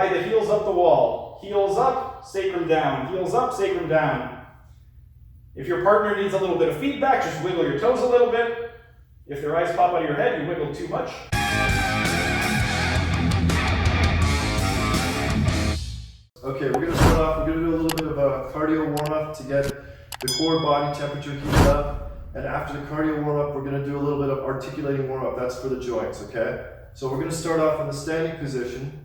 Guide the heels up the wall. Heels up, sacrum down. Heels up, sacrum down. If your partner needs a little bit of feedback, just wiggle your toes a little bit. If their eyes pop out of your head, you wiggle too much. Okay, we're going to start off, we're going to do a little bit of a cardio warm-up to get the core body temperature heated up. And after the cardio warm-up, we're going to do a little bit of articulating warm-up. That's for the joints, okay? So we're going to start off in the standing position.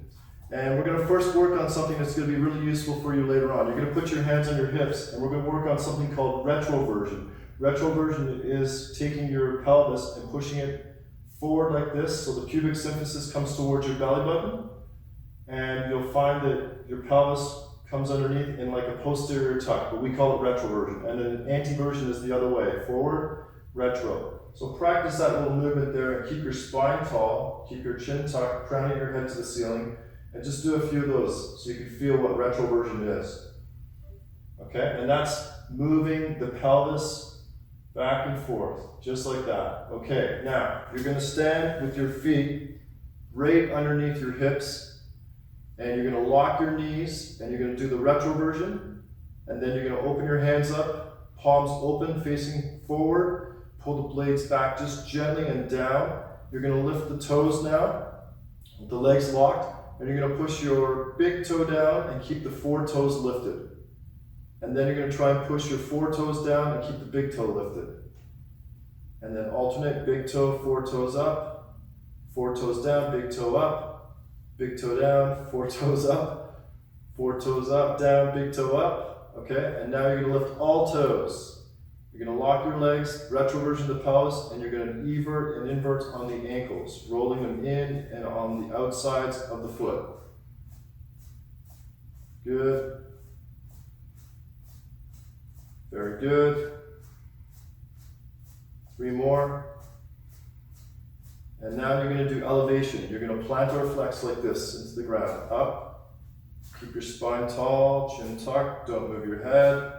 And we're going to first work on something that's going to be really useful for you later on. You're going to put your hands on your hips, and we're going to work on something called retroversion. Retroversion is taking your pelvis and pushing it forward like this, so the pubic symphysis comes towards your belly button. And you'll find that your pelvis comes underneath in like a posterior tuck, but we call it retroversion. And then anteversion is the other way, forward, retro. So practice that little movement there and keep your spine tall, keep your chin tucked, crowning your head to the ceiling, and just do a few of those so you can feel what retroversion is. Okay, and that's moving the pelvis back and forth, just like that. Okay, now you're going to stand with your feet right underneath your hips. And you're going to lock your knees, and you're going to do the retroversion, and then you're going to open your hands up, palms open, facing forward, pull the blades back just gently and down. You're going to lift the toes now, with the legs locked, and you're going to push your big toe down and keep the 4 toes lifted. And then you're going to try and push your 4 toes down and keep the big toe lifted. And then alternate, big toe, 4 toes up, 4 toes down, big toe up, big toe down, 4 toes up, 4 toes up, down, big toe up, okay? And now you're gonna lift all toes. You're gonna lock your legs, retroversion the pelvis, and you're gonna evert and invert on the ankles, rolling them in and on the outsides of the foot. Good. Very good. 3 more. And now you're going to do elevation. You're going to plantar flex like this into the ground. Up. Keep your spine tall, chin tucked. Don't move your head.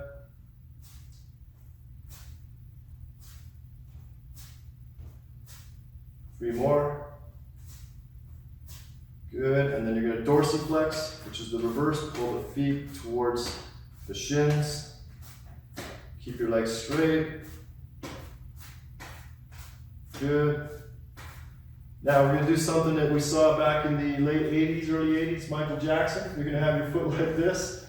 Three more. Good. And then you're going to dorsiflex, which is the reverse. Pull the feet towards the shins. Keep your legs straight. Good. Now we're going to do something that we saw back in the late 80s, early 80s, Michael Jackson. You're going to have your foot like this,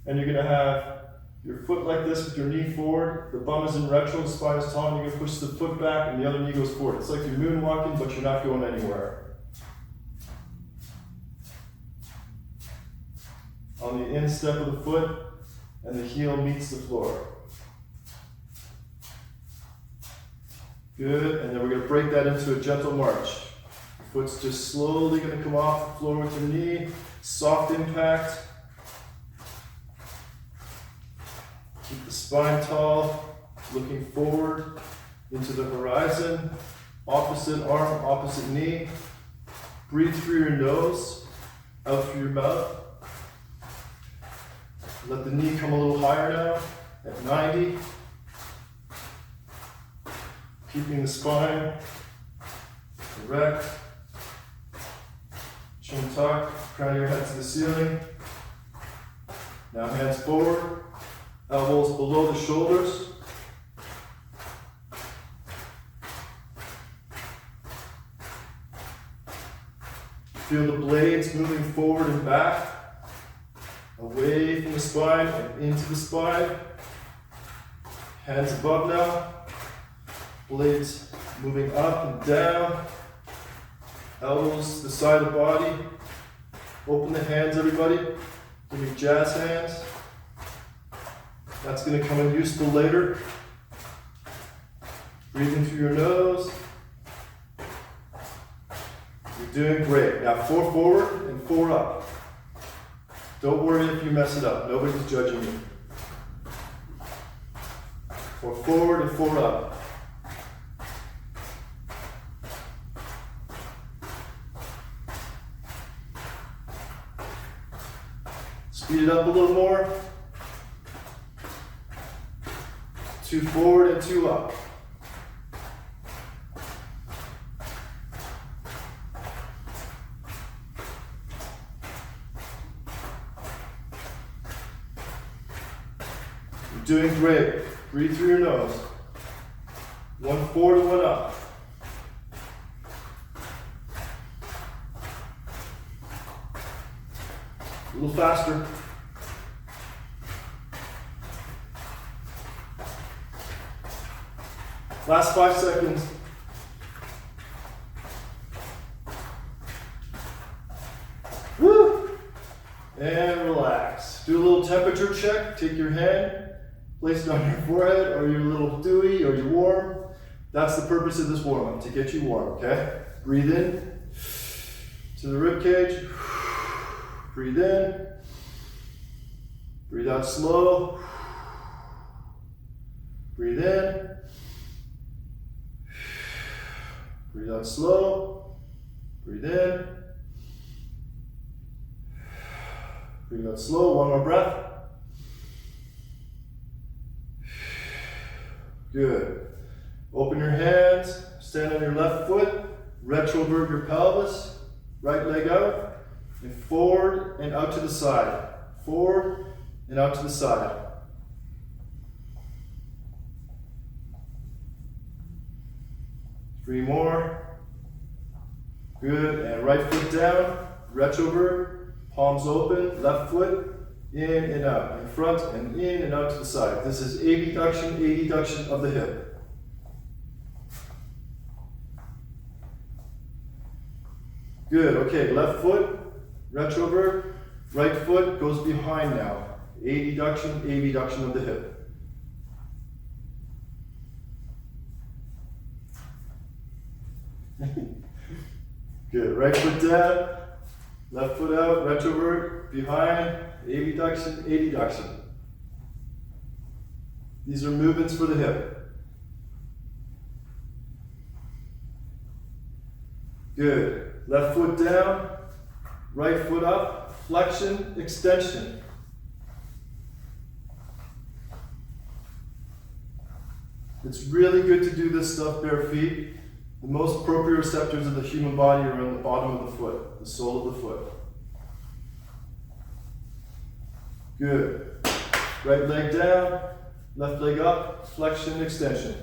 and you're going to have your foot like this with your knee forward. The bum is in retro, the spine is tall, and you're going to push the foot back, and the other knee goes forward. It's like you're moonwalking, but you're not going anywhere. On the instep of the foot, and the heel meets the floor. Good, and then we're going to break that into a gentle march. Foot's just slowly going to come off the floor with your knee. Soft impact. Keep the spine tall, looking forward into the horizon. Opposite arm, opposite knee. Breathe through your nose, out through your mouth. Let the knee come a little higher now, at 90. Keeping the spine erect. Chin tuck, crown your head to the ceiling. Now hands forward, elbows below the shoulders. Feel the blades moving forward and back, away from the spine and into the spine. Hands above now. Blades moving up and down. Elbows to the side of the body. Open the hands, everybody. Give me jazz hands. That's going to come in useful later. Breathing through your nose. You're doing great. Now 4 forward and 4 up. Don't worry if you mess it up. Nobody's judging you. 4 forward and 4 up. Speed it up a little more. 2 forward and 2 up. doing great. Breathe through your nose. 1 forward, 1 up. A little faster. Last 5 seconds. Woo! And relax. Do a little temperature check. Take your hand, place it on your forehead. Are you a little dewy? Are you warm? That's the purpose of this warm-up, to get you warm, okay? Breathe in to the rib cage. Breathe in. Breathe out slow. Breathe in. Breathe out slow. Breathe in. Breathe out slow. 1 more breath. Good. Open your hands. Stand on your left foot. Retrovert your pelvis. Right leg out. And forward and out to the side. Forward and out to the side. Three more. Good. And right foot down. Retrovert. Palms open. Left foot. In and out. In front and in and out to the side. This is abduction of the hip. Good. Okay. Left foot. Retrovert. Right foot goes behind now. Abduction of the hip. Good. Right foot down. Left foot out. Retrovert. Behind. Abduction. These are movements for the hip. Good. Left foot down. Right foot up. Flexion, extension. It's really good to do this stuff bare feet. The most proprioceptors of the human body are on the bottom of the foot, the sole of the foot. Good. Right leg down, left leg up, flexion, extension.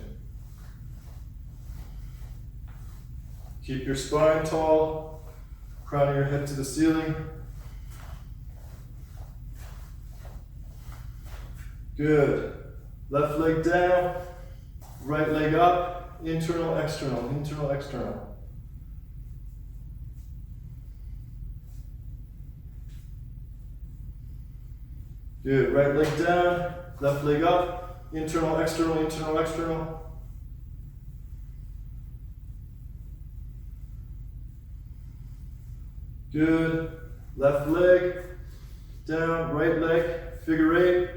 Keep your spine tall, crown of your head to the ceiling. Good. Left leg down, right leg up, internal, external, internal, external. Good. Right leg down, left leg up, internal, external, internal, external. Good. Left leg down, right leg, figure 8.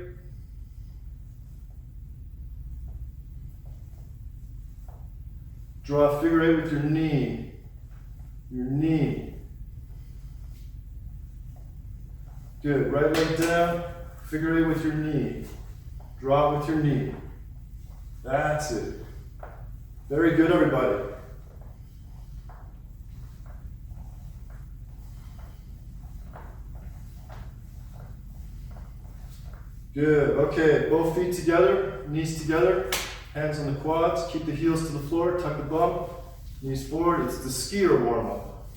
Draw a figure 8 with your knee. Your knee. Good. Right leg down, figure 8 with your knee. Draw it with your knee. That's it. Very good, everybody. Good. Okay, both feet together, knees together, hands on the quads, keep the heels to the floor, tuck the bum, knees forward. It's the skier warm-up.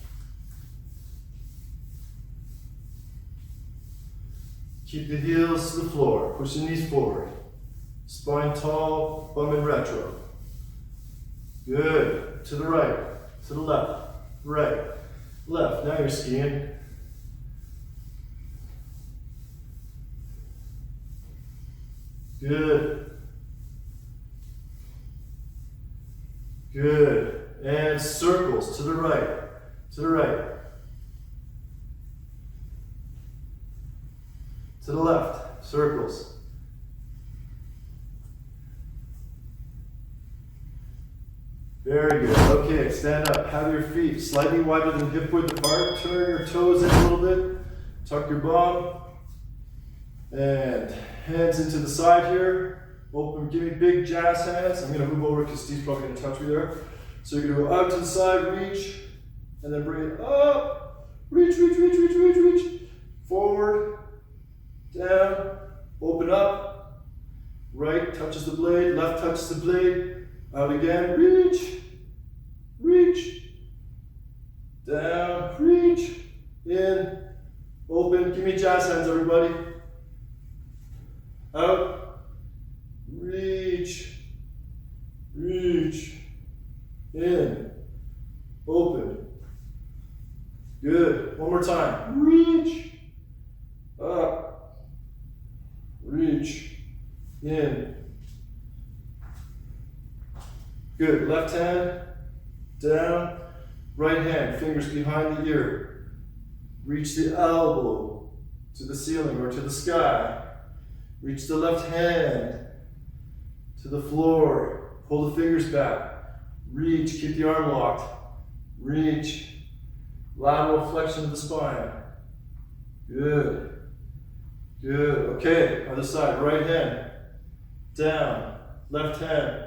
Keep the heels to the floor, push the knees forward. Spine tall, bum in retro. Good. To the right, to the left, right, left. Now you're skiing. Good. Good. And circles to the right, to the right. To the left, circles. Very good. Okay, stand up. Have your feet slightly wider than hip width apart. Turn your toes in a little bit. Tuck your bum. And hands into the side here. Open, give me big jazz hands. I'm going to move over because Steve's probably going to touch me there. So you're going to go out to the side, reach, and then bring it up. Reach, reach, reach, reach, reach, reach. Forward, down, open up, touches the blade, left touches the blade, out again, reach, reach, down, reach, in, open, give me jazz hands everybody, out, reach, reach, in, open, good, one more time, reach, up, reach, in, good, left hand, down, right hand, fingers behind the ear, reach the elbow to the ceiling or to the sky, reach the left hand to the floor, pull the fingers back, reach, keep the arm locked, reach, lateral flexion of the spine, good, good, okay, other side, right hand, down, left hand,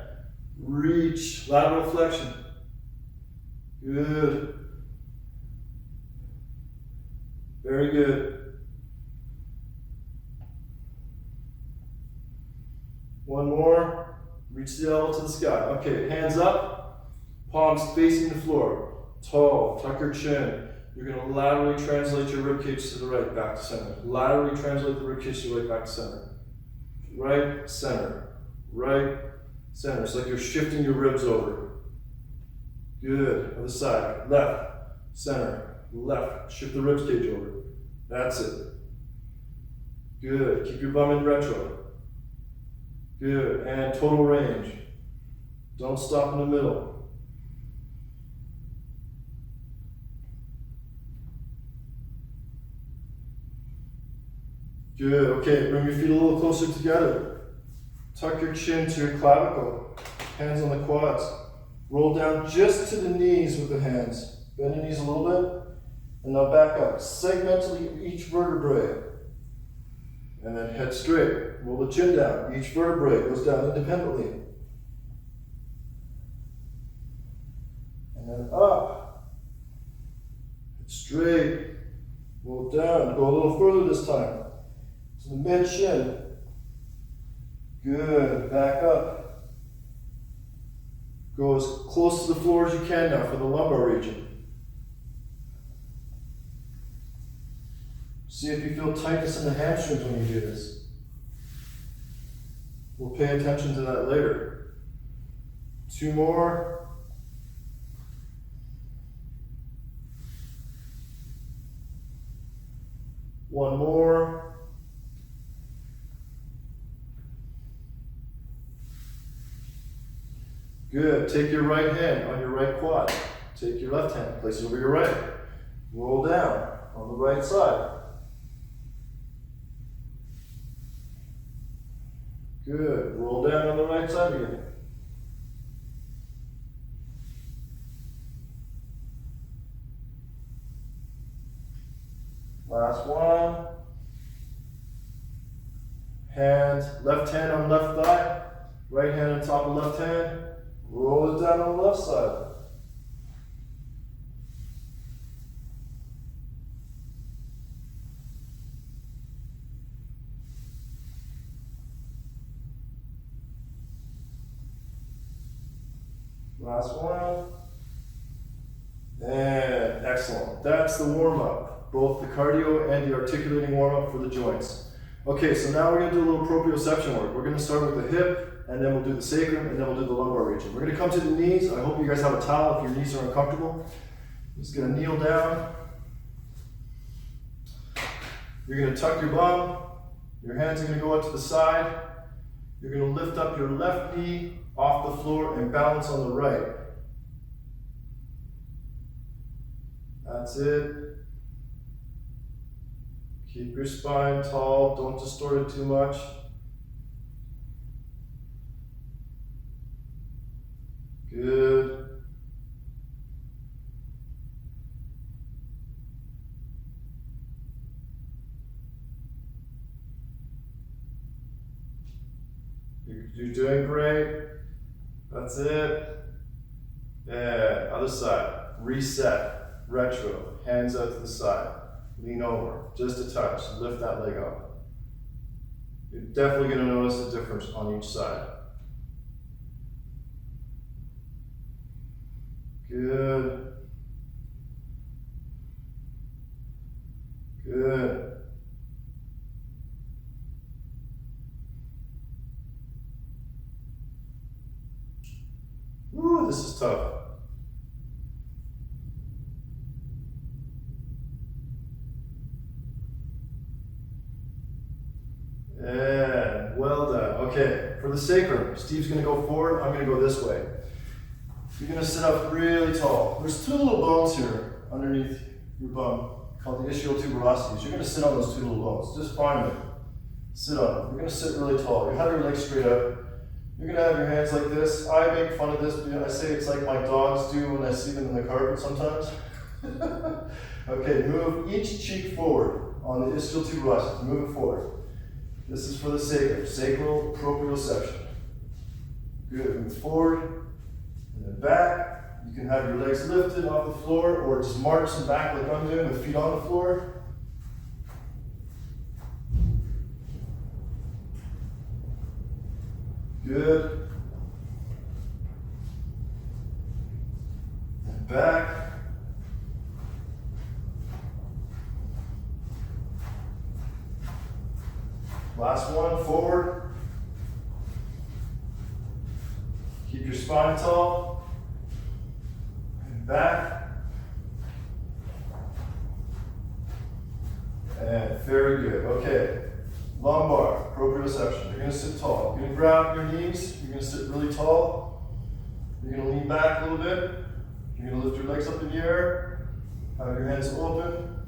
reach, lateral flexion, good, very good, one more, reach the elbow to the sky, okay, hands up, palms facing the floor, tall, tuck your chin. You're going to laterally translate your ribcage to the right, back to center. Laterally translate the ribcage to the right, back to center. Right, center. Right, center. It's like you're shifting your ribs over. Good. Other side. Left, center, left. Shift the ribs cage over. That's it. Good. Keep your bum in retro. Good. And total range. Don't stop in the middle. Good, okay, bring your feet a little closer together. Tuck your chin to your clavicle, hands on the quads. Roll down just to the knees with the hands. Bend the knees a little bit, and now back up. Segmentally each vertebrae. And then head straight. Roll the chin down. Each vertebrae goes down independently. And then up. Head straight. Roll down. Go a little further this time. To the mid shin. Good. Back up. Go as close to the floor as you can now for the lumbar region. See if you feel tightness in the hamstrings when you do this. We'll pay attention to that later. Two more. One more. Good. Take your right hand on your right quad. Take your left hand, place it over your right. Roll down on the right side. Good. Roll down on the right side again. Last one. Hand, left hand on left thigh. Right hand on top of left hand. Roll it down on the left side. Last one. And excellent. That's the warm-up. Both the cardio and the articulating warm-up for the joints. Okay, so now we're going to do a little proprioception work. We're going to start with the hip, and then we'll do the sacrum, and then we'll do the lumbar region. We're going to come to the knees. I hope you guys have a towel if your knees are uncomfortable. I'm just going to kneel down. You're going to tuck your bum. Your hands are going to go out to the side. You're going to lift up your left knee off the floor and balance on the right. That's it. Keep your spine tall. Don't distort it too much. Good. You're doing great. That's it. And other side. Reset. Retro. Hands out to the side. Lean over. Just a touch. Lift that leg up. You're definitely going to notice the difference on each side. Good. Good. Ooh, this is tough. And well done. Okay, for the sacrum, Steve's going to go forward. I'm going to go this way. You're going to sit up really tall. There's two little bones here underneath your bum called the ischial tuberosities. You're going to sit on those two little bones. Just find them. Sit on them. You're going to sit really tall. You have your legs straight up. You're going to have your hands like this. I make fun of this, but I say it's like my dogs do when I see them in the carpet sometimes. Okay, move each cheek forward on the ischial tuberosities. Move it forward. This is for the sacrum, sacral proprioception. Good, move forward, and then back. You can have your legs lifted off the floor, or just march them back like I'm doing with feet on the floor. Good. And back. Last one, forward. Keep your spine tall. And back. And very good. Okay. Lumbar, proprioception. You're going to sit tall. You're going to grab your knees. You're going to sit really tall. You're going to lean back a little bit. You're going to lift your legs up in the air. Have your hands open.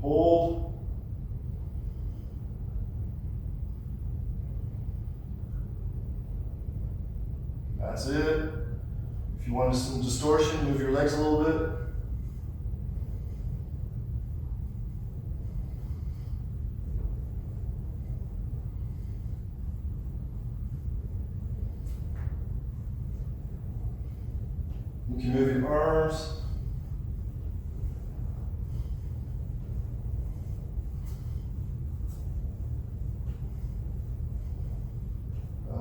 Hold. That's it. If you want some distortion, move your legs a little bit. You can move your arms.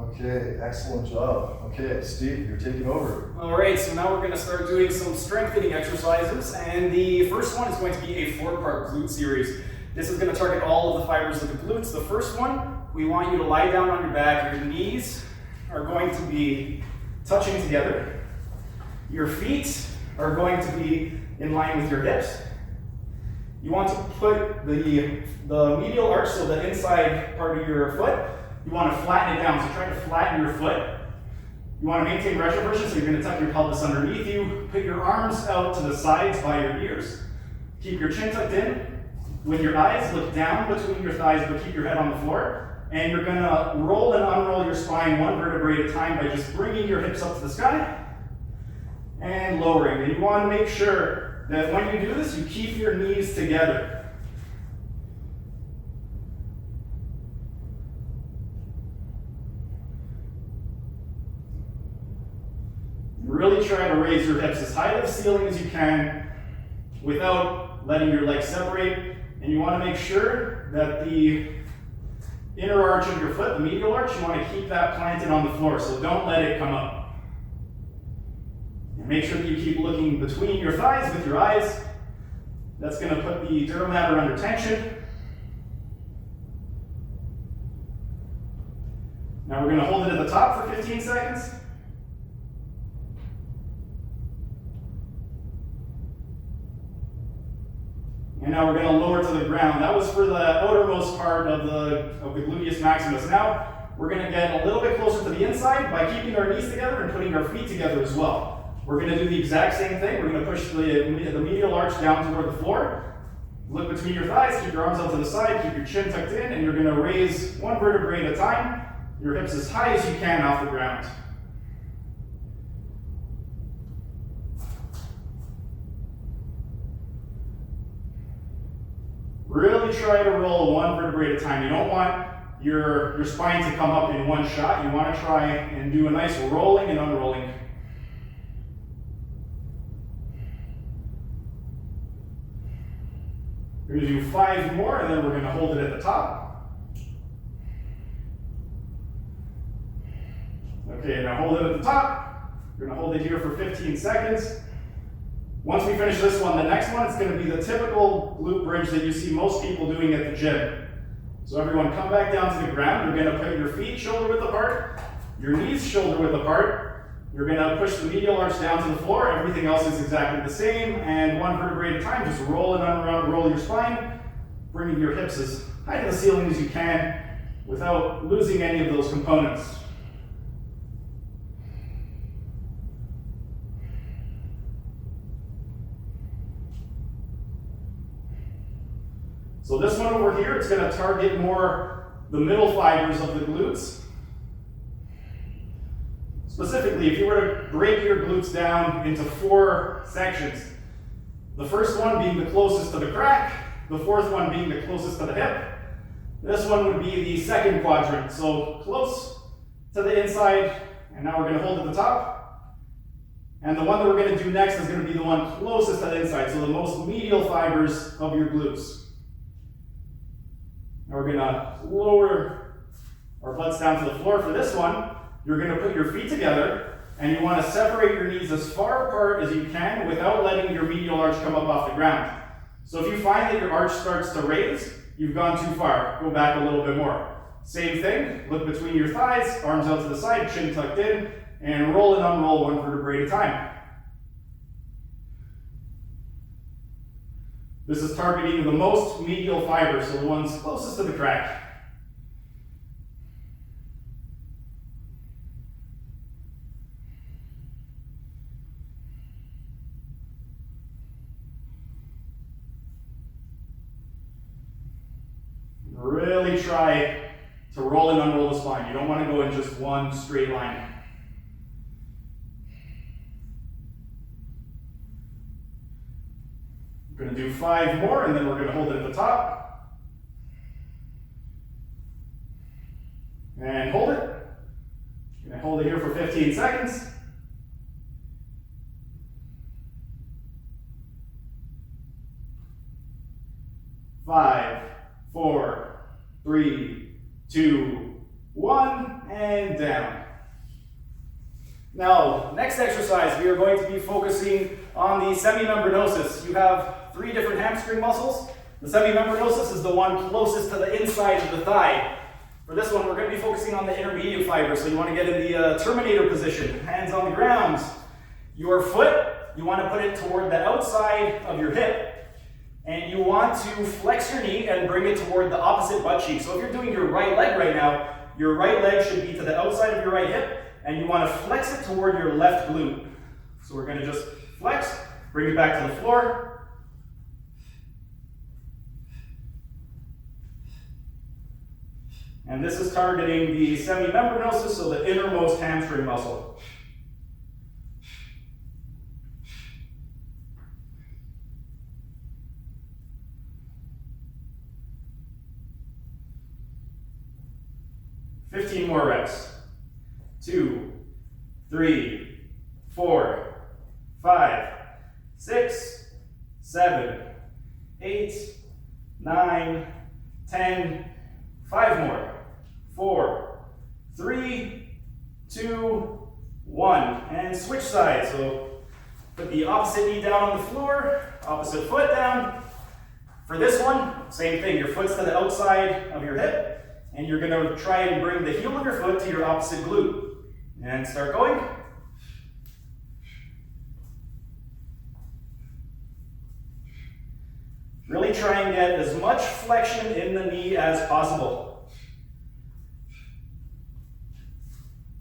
Okay, excellent job. Okay, Steve, you're taking over. All right, so now we're going to start doing some strengthening exercises, and the first one is going to be a 4-part glute series. This is going to target all of the fibers of the glutes. The first one, we want you to lie down on your back. Your knees are going to be touching together. Your feet are going to be in line with your hips. You want to put the medial arch, so the inside part of your foot, you want to flatten it down. So try to flatten your foot. You want to maintain retroversion, so you're going to tuck your pelvis underneath you. Put your arms out to the sides by your ears. Keep your chin tucked in. With your eyes, look down between your thighs, but keep your head on the floor. And you're going to roll and unroll your spine one vertebrae at a time by just bringing your hips up to the sky and lowering. And you want to make sure that when you do this, you keep your knees together. Really try to raise your hips as high to the ceiling as you can without letting your legs separate. And you want to make sure that the inner arch of your foot, the medial arch, you want to keep that planted on the floor, so don't let it come up. And make sure that you keep looking between your thighs with your eyes. That's going to put the dura mater under tension. Now we're going to hold it at the top for 15 seconds. And now we're going to lower to the ground. That was for the outermost part of the gluteus maximus. Now we're going to get a little bit closer to the inside by keeping our knees together and putting our feet together as well. We're going to do the exact same thing. We're going to push the medial arch down toward the floor. Look between your thighs, keep your arms out to the side, keep your chin tucked in, and you're going to raise one vertebrae at a time, your hips as high as you can off the ground. Really try to roll one vertebrae at a time. You don't want your spine to come up in one shot. You want to try and do a nice rolling and unrolling. We're going to do 5 more, and then we're going to hold it at the top. Okay, now hold it at the top. You're gonna hold it here for 15 seconds. Once we finish this one, the next one is gonna be the typical glute bridge that you see most people doing at the gym. So everyone come back down to the ground. You're gonna put your feet shoulder width apart, your knees shoulder width apart. You're gonna push the medial arch down to the floor. Everything else is exactly the same. And one vertebrae at a time, just roll and unroll your spine, bringing your hips as high to the ceiling as you can without losing any of those components. So this one over here, it's going to target more the middle fibers of the glutes. Specifically, if you were to break your glutes down into 4 sections, the first one being the closest to the crack, the fourth one being the closest to the hip, this one would be the second quadrant. So close to the inside, and now we're going to hold at the top. And the one that we're going to do next is going to be the one closest to the inside, so the most medial fibers of your glutes. Now we're going to lower our butts down to the floor. For this one, you're going to put your feet together, and you want to separate your knees as far apart as you can without letting your medial arch come up off the ground. So if you find that your arch starts to raise, you've gone too far. Go back a little bit more. Same thing, look between your thighs, arms out to the side, chin tucked in, and roll and unroll one vertebrae at a time. This is targeting the most medial fibers, so the ones closest to the crack. Really try to roll and unroll the spine. You don't want to go in just one straight line. We're going to do 5 more, and then we're going to hold it at the top. And hold it. You're going to hold it here for 15 seconds. 5, 4, 3, 2, 1, and down. Now, next exercise, we are going to be focusing on the semimembranosus. You have 3 different hamstring muscles. The semimembranosus is the one closest to the inside of the thigh. For this one, we're going to be focusing on the intermediate fiber. So you want to get in the Terminator position, hands on the ground. Your foot, you want to put it toward the outside of your hip. And you want to flex your knee and bring it toward the opposite butt cheek. So if you're doing your right leg right now, your right leg should be to the outside of your right hip, and you want to flex it toward your left glute. So we're going to just flex, bring it back to the floor. And this is targeting the semimembranosus, so the innermost hamstring muscle. More reps. 2, 3, 4, 5, 6, 7, 8, 9, 10. 5 more. 4, 3, 2, 1. And switch sides. So put the opposite knee down on the floor, opposite foot down. For this one, same thing. Your foot's to the outside of your hip. And you're going to try and bring the heel of your foot to your opposite glute. And start going. Really try and get as much flexion in the knee as possible.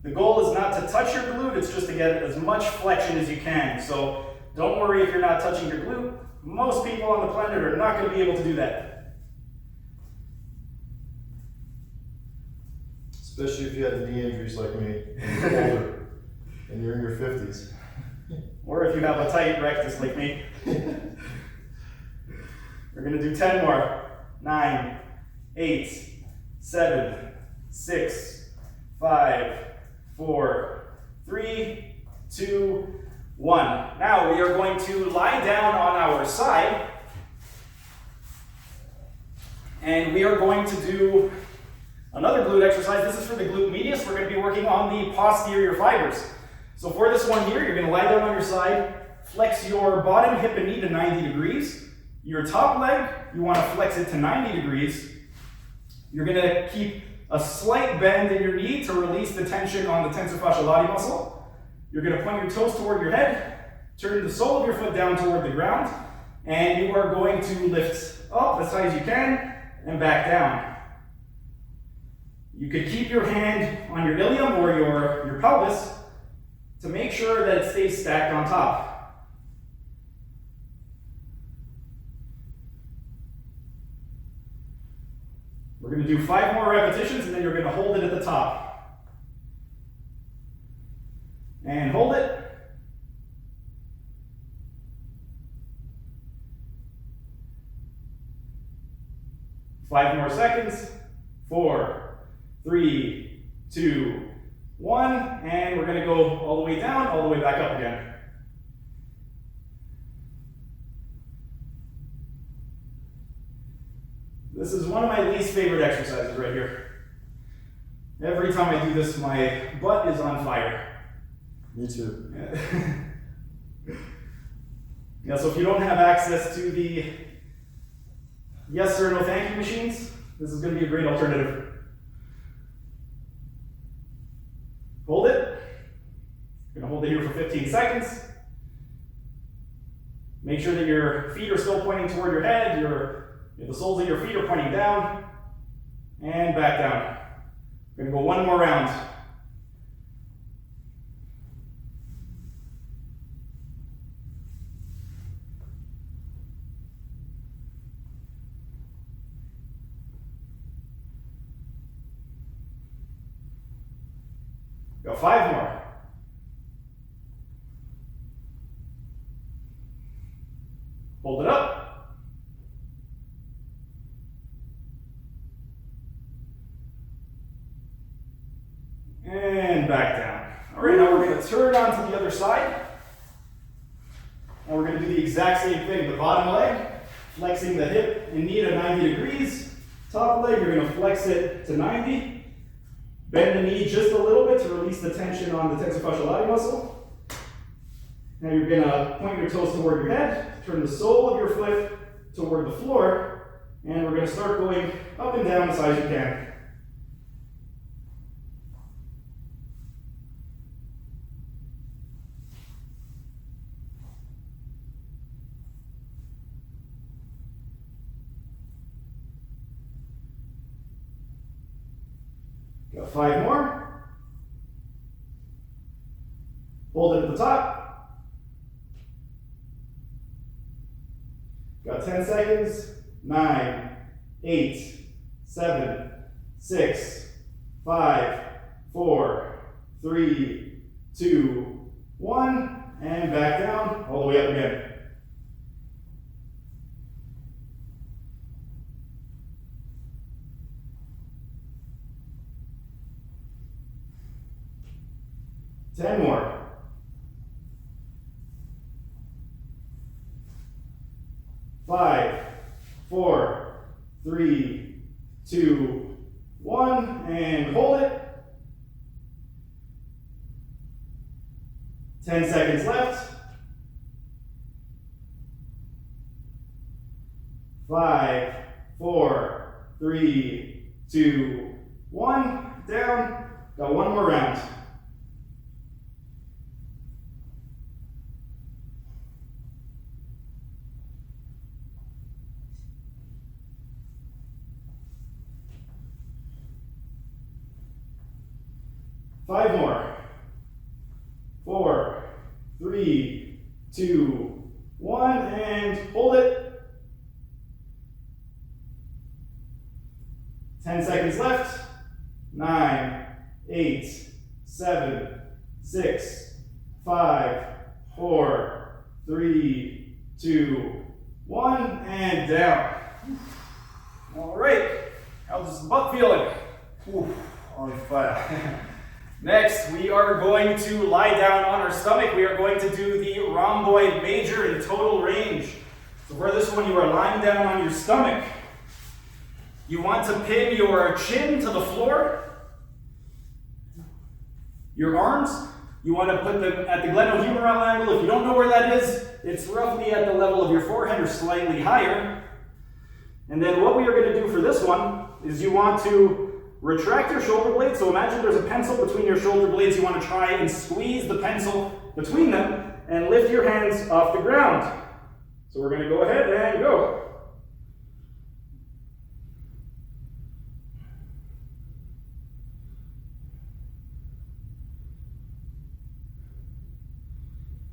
The goal is not to touch your glute, it's just to get as much flexion as you can. So don't worry if you're not touching your glute. Most people on the planet are not going to be able to do that. Especially if you had knee injuries like me, and you're older, and you're in your 50s. Or if you have a tight rectus like me. We're going to do 10 more. 9, 8, 7, 6, 5, 4, 3, 2, 1. Now we are going to lie down on our side. And we are going to do Another glute exercise, this is for the glute medius. We're going to be working on the posterior fibers. So for this one here, you're going to lie down on your side, flex your bottom hip and knee to 90 degrees. Your top leg, you want to flex it to 90 degrees. You're going to keep a slight bend in your knee to release the tension on the tensor fasciolati muscle. You're going to point your toes toward your head, turn the sole of your foot down toward the ground, and you are going to lift up as high as you can and back down. You could keep your hand on your ilium or your pelvis to make sure that it stays stacked on top. We're going to do 5 more repetitions and then you're going to hold it at the top. And hold it. Five more seconds. 4, 3, 2, 1, and we're going to go all the way down, all the way back up again. This is one of my least favorite exercises right here. Every time I do this, my butt is on fire. Me too. Yeah, so if you don't have access to the yes or no thank you machines, this is going to be a great alternative. Hold it. You're going to hold it here for 15 seconds. Make sure that your feet are still pointing toward your head, the soles of your feet are pointing down, and back down. We're going to go one more round. Got 5 more. Hold it up. And back down. All right, now we're going to turn onto the other side. And we're going to do the exact same thing. The bottom leg, flexing the hip and knee to 90 degrees. Top leg, you're going to flex it to 90. Bend the knee just a little bit to release the tension on the tensor fasciolati muscle. Now you're going to point your toes toward your head, turn the sole of your foot toward the floor, and we're going to start going up and down as high as you can. Got 5 more. Hold it at the top. Got 10 seconds. 9, 8, 7, 6, 5, 4, 3, 2, 1, and back down, all the way up again. Ten more. 5, 4, 3, 2, 1, and hold it. 10 seconds left. 5, 4, 3, 2, 1, down. Got one more round. Five more. 4, 3, 2, 1, and hold it. 10 seconds left. 9, 8, 7, 6, 5, 4, 3, 2, 1, and down. All right. How's the butt feeling? Ooh, on fire. Next, we are going to lie down on our stomach. We are going to do the rhomboid major in total range. So for this one, you are lying down on your stomach. You want to pin your chin to the floor. Your arms, you want to put them at the glenohumeral angle. If you don't know where that is, it's roughly at the level of your forehead or slightly higher. And then what we are going to do for this one is you want to retract your shoulder blades. So imagine there's a pencil between your shoulder blades. You want to try and squeeze the pencil between them and lift your hands off the ground. So we're going to go ahead and go.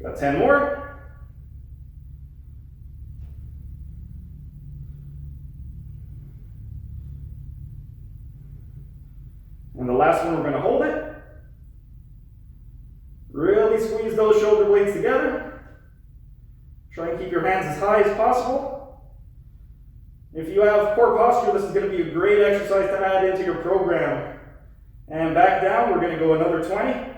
Got 10 more. And the last one, we're going to hold it. Really squeeze those shoulder blades together. Try and keep your hands as high as possible. If you have poor posture, this is going to be a great exercise to add into your program. And back down, we're going to go another 20.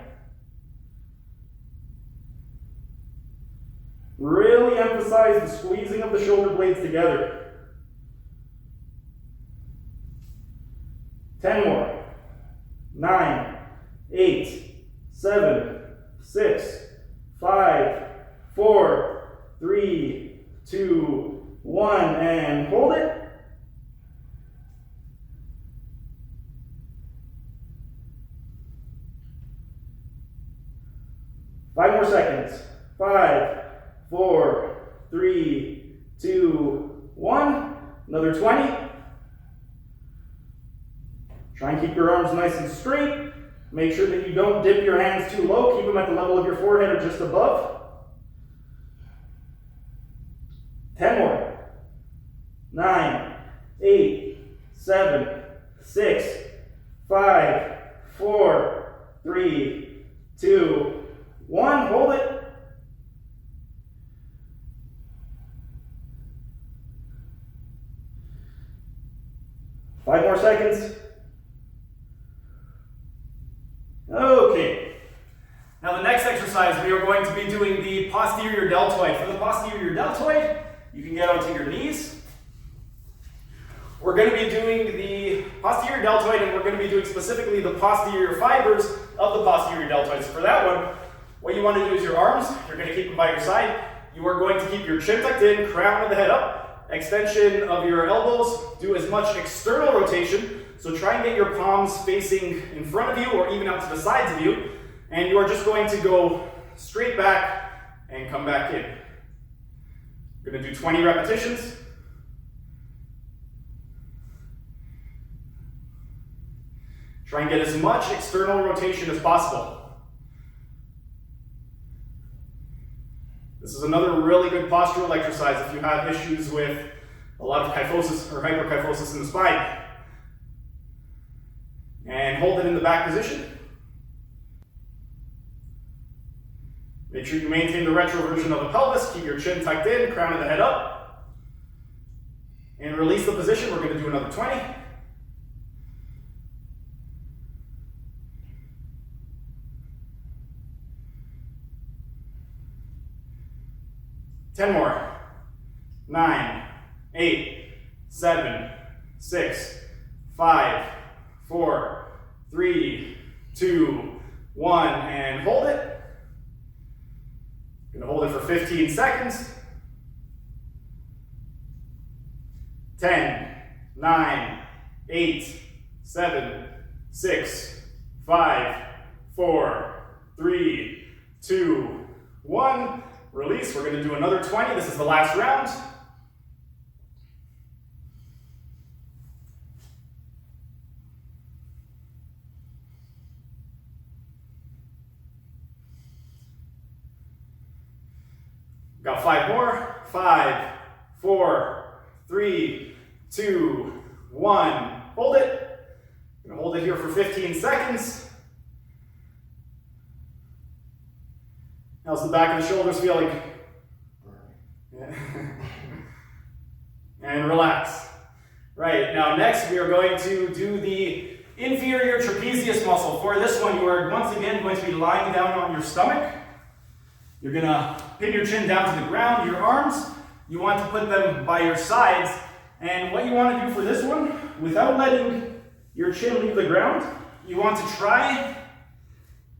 Really emphasize the squeezing of the shoulder blades together. 10 more. 9, 8, 7, 6, 5, 4, 3, 2, 1, and hold it. Five more seconds. 5, 4, 3, 2, 1. Another 20. Try and keep your arms nice and straight. Make sure that you don't dip your hands too low. Keep them at the level of your forehead or just above. 10 more. 9, 8, 7, 6, 5, 4, 3, 2, 1. Hold it. Five more seconds. Okay. Now the next exercise, we are going to be doing the posterior deltoid. For the posterior deltoid, you can get onto your knees. We're going to be doing the posterior deltoid, and we're going to be doing specifically the posterior fibers of the posterior deltoid. So for that one, what you want to do is your arms, you're going to keep them by your side. You are going to keep your chin tucked in, crown of the head up. Extension of your elbows, do as much external rotation, so try and get your palms facing in front of you or even out to the sides of you, and you are just going to go straight back and come back in. We're going to do 20 repetitions. Try and get as much external rotation as possible. This is another really good postural exercise if you have issues with a lot of kyphosis or hyperkyphosis in the spine. And hold it in the back position. Make sure you maintain the retroversion of the pelvis. Keep your chin tucked in, crown of the head up. And release the position. We're going to do another 20. Ten more. 9, 8, 7, 6, 5, 4, 3, 2, 1, and hold it. Gonna hold it for 15 seconds. 10, 9, 8, 7, 6, 5, 4, 3, 2, 1. Release. We're going to do another 20. This is the last round. Got 5 more. 5, 4, 3, 2, 1. Hold it. I'm going to hold it here for 15 seconds. How's the back of the shoulders feeling? Yeah. And relax. Right, now next we are going to do the inferior trapezius muscle. For this one, you are once again going to be lying down on your stomach. You're going to pin your chin down to the ground. Your arms, you want to put them by your sides And what you want to do for this one, without letting your chin leave the ground, you want to try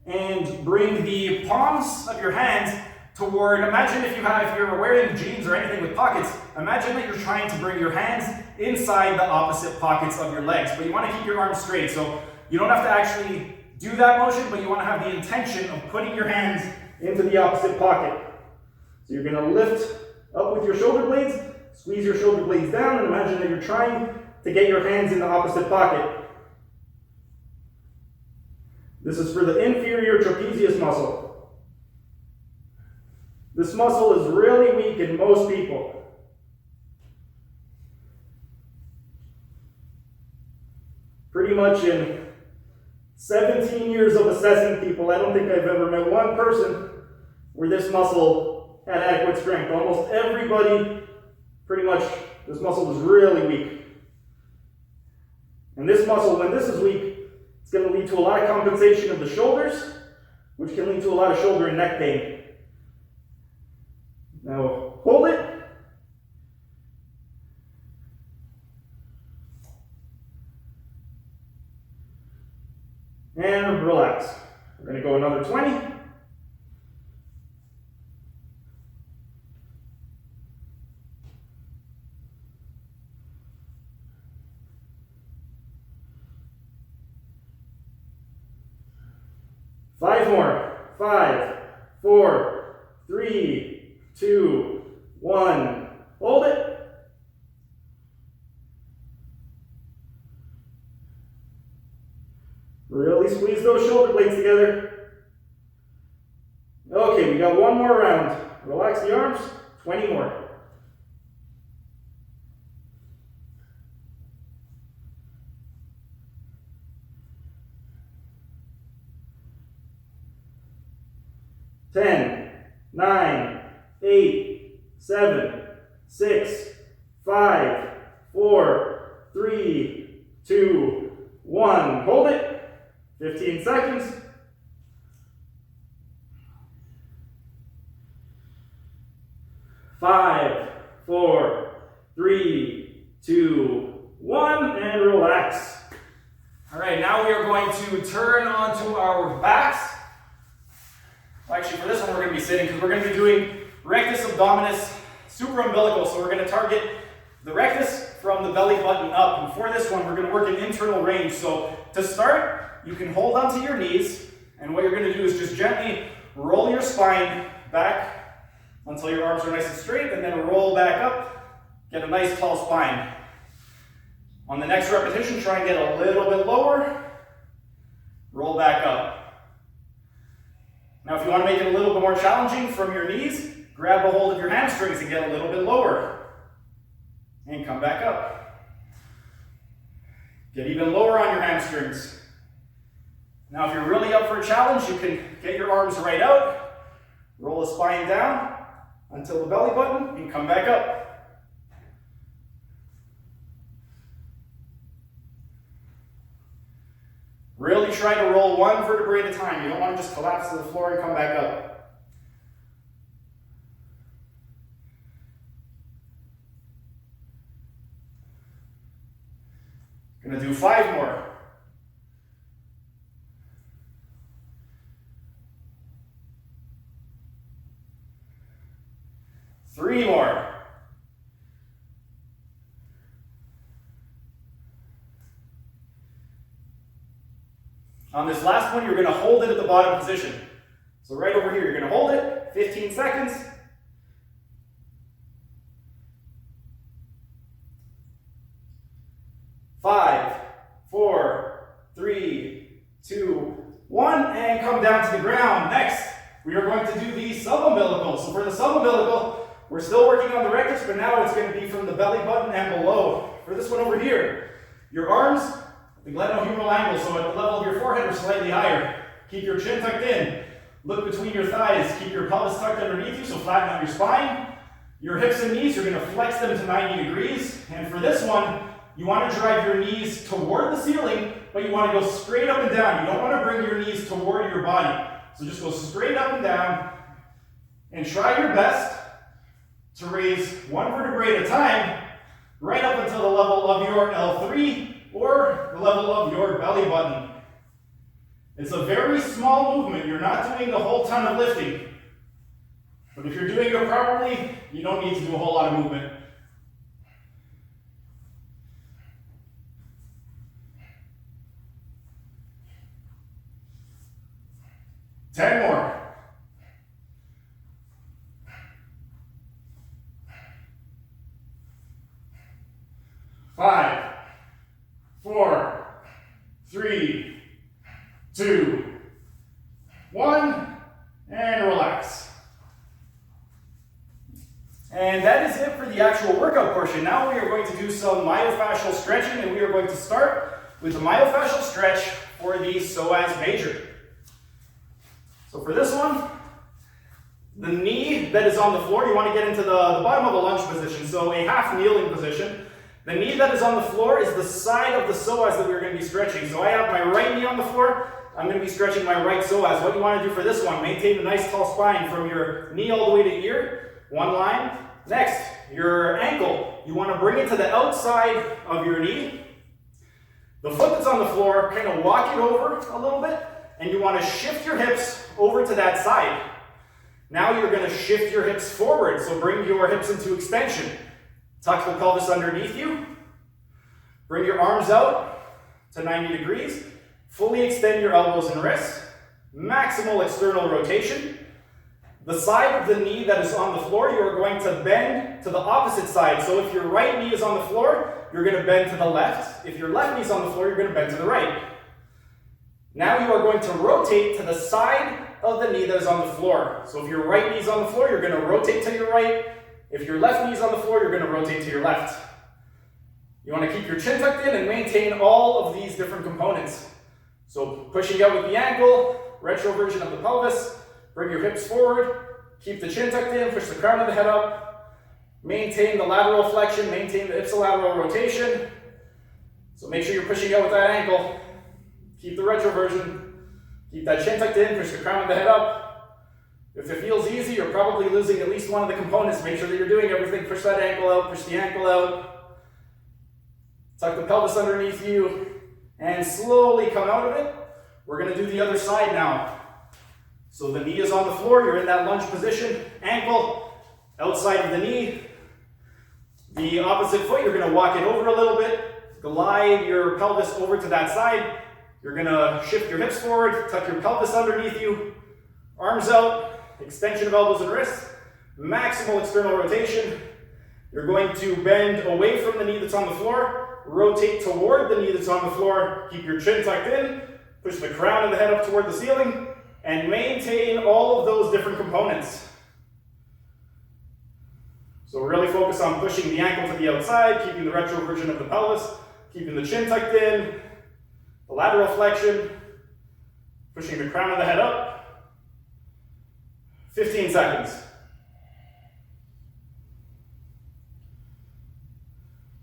and bring the palms of your hands toward, imagine if you're wearing jeans or anything with pockets, imagine that you're trying to bring your hands inside the opposite pockets of your legs, but you want to keep your arms straight. So you don't have to actually do that motion, but you want to have the intention of putting your hands into the opposite pocket. So you're going to lift up with your shoulder blades, squeeze your shoulder blades down, and imagine that you're trying to get your hands in the opposite pocket. This is for the inferior trapezius muscle. This muscle is really weak in most people. Pretty much in 17 years of assessing people, I don't think I've ever met one person where this muscle had adequate strength. Almost everybody, pretty much, this muscle was really weak. And this muscle, when this is weak, it's going to lead to a lot of compensation of the shoulders, which can lead to a lot of shoulder and neck pain. Now, hold it. And relax. We're going to go another 20. Five more. 5, 4, 3, 2, 1. Hold it. Really squeeze those shoulder blades together. Okay, we got one more round. Relax the arms. 20 more. Ten, 9, 8, 7, 6, 5, 4, 3, 2, 1. Hold it. 15 seconds. 5, 4, 3, 2, 1, and relax. All right, now we are going to turn onto our backs. Well, actually, for this one, we're going to be sitting because we're going to be doing rectus abdominis supraumbilical. So we're going to target the rectus from the belly button up. And for this one, we're going to work an internal range. So to start, you can hold onto your knees. And what you're going to do is just gently roll your spine back until your arms are nice and straight. And then roll back up. Get a nice tall spine. On the next repetition, try and get a little bit lower. Roll back up. Now, if you want to make it a little bit more challenging from your knees, grab a hold of your hamstrings and get a little bit lower. And come back up. Get even lower on your hamstrings. Now, if you're really up for a challenge, you can get your arms right out, roll the spine down until the belly button, and come back up. Really try to roll one vertebrae at a time. You don't want to just collapse to the floor and come back up. Gonna do 5 more. 3 more. On this last one, you're going to hold it at the bottom position. So right over here, you're going to hold it, 15 seconds. 5, 4, 3, 2, 1, and come down to the ground. Next, we are going to do the subumbilical. So for the subumbilical, we're still working on the rectus, but now it's going to be from the belly button and below. For this one over here, your arms, the glenohumeral angle, so at the level of your forehead or slightly higher. Keep your chin tucked in. Look between your thighs. Keep your pelvis tucked underneath you, so flatten out your spine. Your hips and knees, you're going to flex them to 90 degrees. And for this one, you want to drive your knees toward the ceiling, but you want to go straight up and down. You don't want to bring your knees toward your body. So just go straight up and down, and try your best to raise one vertebrae at a time right up until the level of your L3 or the level of your belly button. It's a very small movement. You're not doing a whole ton of lifting. But if you're doing it properly, you don't need to do a whole lot of movement. Ten more. 5, 4, 3, 2, 1, and relax. And that is it for the actual workout portion. Now we are going to do some myofascial stretching, and we are going to start with the myofascial stretch for the psoas major. So for this one, the knee that is on the floor, you want to get into the bottom of the lunge position, so a half kneeling position. The knee that is on the floor is the side of the psoas that we're going to be stretching. So I have my right knee on the floor. I'm going to be stretching my right psoas. What you want to do for this one, maintain a nice tall spine from your knee all the way to ear. One line. Next, your ankle. You want to bring it to the outside of your knee. The foot that's on the floor, kind of walk it over a little bit. And you want to shift your hips over to that side. Now you're going to shift your hips forward. So bring your hips into extension. Tuck the pelvis underneath you. Bring your arms out to 90 degrees. Fully extend your elbows and wrists. Maximal external rotation. The side of the knee that is on the floor, you are going to bend to the opposite side. So if your right knee is on the floor, you're going to bend to the left. If your left knee is on the floor, you're going to bend to the right. Now you are going to rotate to the side of the knee that is on the floor. So if your right knee is on the floor, you're going to rotate to your right. If your left knee is on the floor, you're going to rotate to your left. You want to keep your chin tucked in and maintain all of these different components. So pushing out with the ankle, retroversion of the pelvis, bring your hips forward, keep the chin tucked in, push the crown of the head up, maintain the lateral flexion, maintain the ipsilateral rotation. So make sure you're pushing out with that ankle. Keep the retroversion, keep that chin tucked in, push the crown of the head up. If it feels easy, you're probably losing at least one of the components. Make sure that you're doing everything. Push that ankle out, push the ankle out. Tuck the pelvis underneath you, and slowly come out of it. We're going to do the other side now. So the knee is on the floor, you're in that lunge position, ankle outside of the knee. The opposite foot, you're going to walk it over a little bit, glide your pelvis over to that side. You're going to shift your hips forward, tuck your pelvis underneath you, arms out, extension of elbows and wrists, maximal external rotation. You're going to bend away from the knee that's on the floor, rotate toward the knee that's on the floor, keep your chin tucked in, push the crown of the head up toward the ceiling, and maintain all of those different components. So really focus on pushing the ankle to the outside, keeping the retroversion of the pelvis, keeping the chin tucked in, the lateral flexion, pushing the crown of the head up. 15 seconds.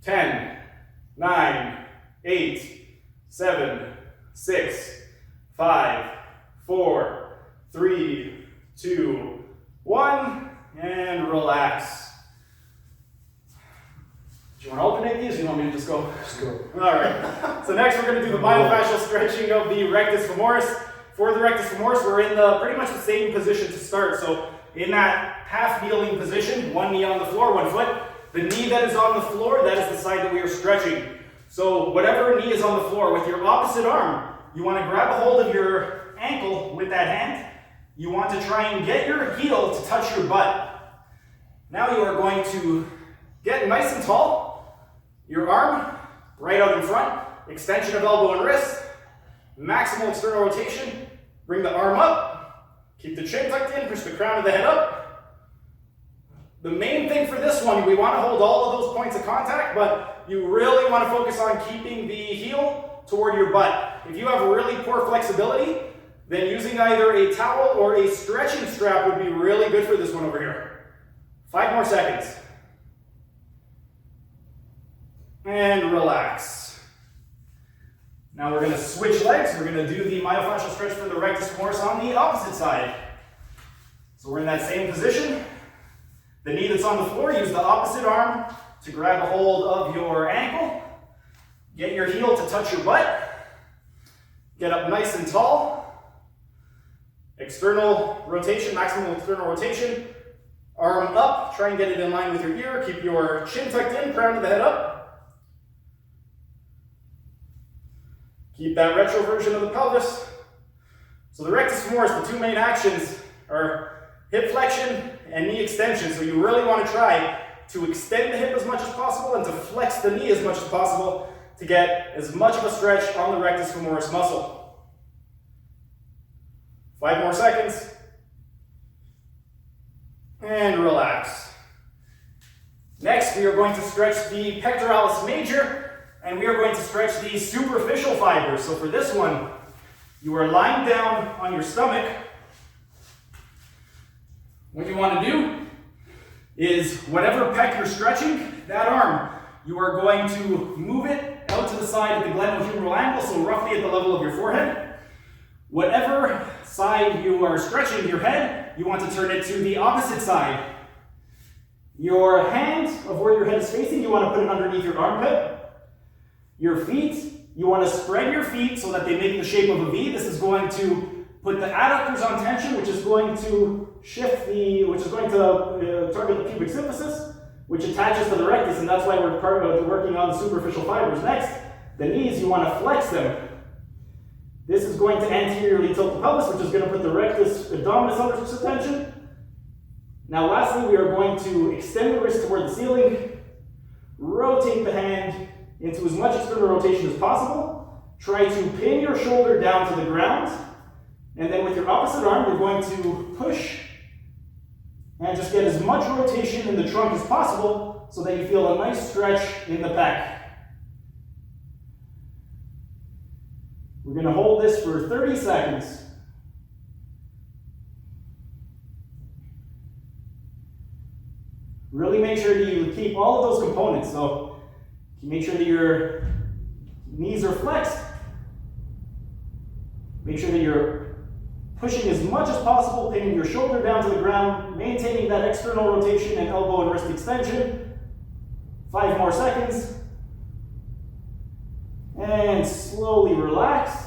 10, 9, 8, 7, 6, 5, 4, 3, 2, 1, and relax. Do you want to alternate these or do you want me to just go? Just go. Alright, so next we're going to do the myofascial stretching of the rectus femoris. For the rectus femoris, we're in pretty much the same position to start. So in that half kneeling position, one knee on the floor, one foot. The knee that is on the floor, that is the side that we are stretching. So whatever knee is on the floor, with your opposite arm, you want to grab a hold of your ankle with that hand. You want to try and get your heel to touch your butt. Now you are going to get nice and tall. Your arm right out in front, extension of elbow and wrist. Maximal external rotation, bring the arm up, keep the chin tucked in, push the crown of the head up. The main thing for this one, we want to hold all of those points of contact, but you really want to focus on keeping the heel toward your butt. If you have really poor flexibility, then using either a towel or a stretching strap would be really good for this one over here. 5 more seconds. And relax. Now we're going to switch legs. We're going to do the myofascial stretch for the rectus femoris on the opposite side. So we're in that same position. The knee that's on the floor, use the opposite arm to grab a hold of your ankle. Get your heel to touch your butt. Get up nice and tall. External rotation, maximum external rotation. Arm up, try and get it in line with your ear. Keep your chin tucked in, crown of the head up. Keep that retroversion of the pelvis. So the rectus femoris, the two main actions are hip flexion and knee extension. So you really want to try to extend the hip as much as possible and to flex the knee as much as possible to get as much of a stretch on the rectus femoris muscle. 5 more seconds. And relax. Next, we are going to stretch the pectoralis major, and we are going to stretch the superficial fibers. So for this one, you are lying down on your stomach. What you want to do is whatever pec you're stretching, that arm, you are going to move it out to the side at the glenohumeral angle, so roughly at the level of your forehead. Whatever side you are stretching your head, you want to turn it to the opposite side. Your hand of where your head is facing, you want to put it underneath your armpit. Your feet, you want to spread your feet so that they make the shape of a V. This is going to put the adductors on tension, which is going to shift which is going to target the pubic symphysis, which attaches to the rectus, and that's why we're working on the superficial fibers. Next, the knees, you want to flex them. This is going to anteriorly tilt the pelvis, which is going to put the rectus abdominis under tension. Now lastly, we are going to extend the wrist toward the ceiling, rotate the hand into as much external rotation as possible. Try to pin your shoulder down to the ground, and then with your opposite arm, you're going to push and just get as much rotation in the trunk as possible so that you feel a nice stretch in the pec. We're going to hold this for 30 seconds. Really make sure that you keep all of those components. So make sure that your knees are flexed. Make sure that you're pushing as much as possible, pinning your shoulder down to the ground, maintaining that external rotation and elbow and wrist extension. 5 more seconds. And slowly relax.